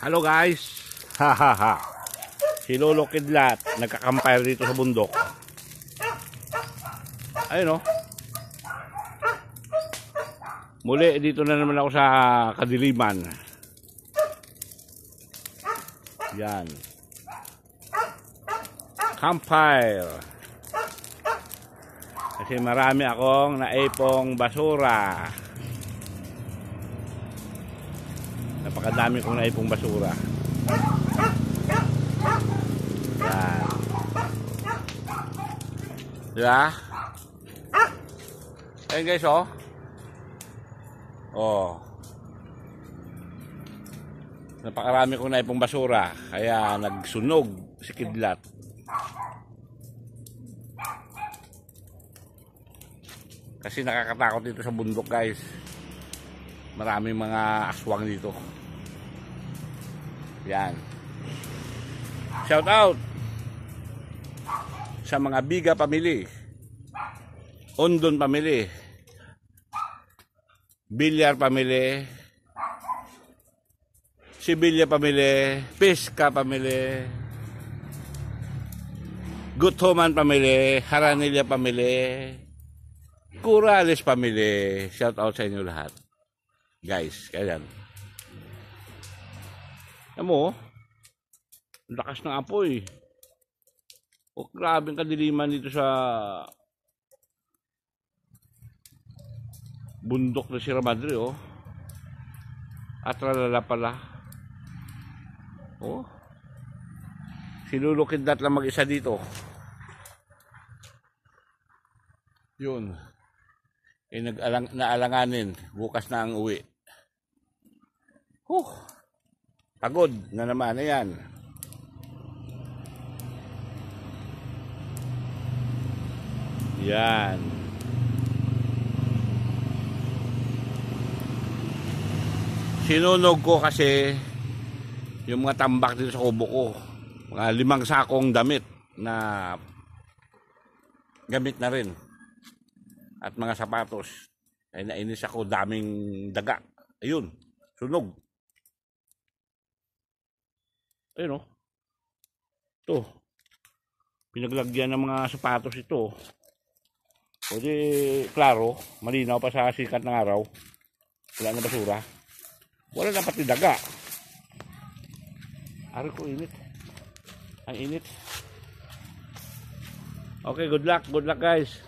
Hello guys. Hahaha. Si Lolo Kidlat nagkakampire dito sa bundok. Ayun oh. Muli dito na naman ako sa kadiliman. Yan. Campfire. Kasi marami akong naipong basura. Napakadami kong naipong basura. Yan. Diba? Ayun guys oh. Oh. Napakarami kong naipong basura. Kaya nagsunog si Kidlat. Kasi nakakatakot dito sa bundok guys. Maraming mga aswang dito. Yan. Shout out sa mga Biga family, Ondon family, Bilyar family, Sibilya family, Pesca family, Guthoman family, Haranilla family, Corrales family. Shout out sa inyo lahat. Guys, kaya yan. Alam mo, lakas ng apoy. O, grabe ang kadiliman dito sa bundok na Sierra Madre, oh. At ralala pala. Oh. Si Lolo Kidlat lang mag-isa dito. Yun. Eh, naalanganin. Bukas na ang uwi. Pagod na naman. Ayan. Yan. Sinunog ko kasi yung mga tambak dito sa kubo ko. Mga 5 sakong damit na gamit na rin. At mga sapatos. Ay nainis ako, daming daga. Ayun, sunog. Ayun o. Ito. Pinaglagyan ng mga sapatos ito. O di, klaro, malinaw pa sa sikat ng araw. Wala na basura. Wala na pati daga. Araw ko init. Ang init. Okay, good luck guys.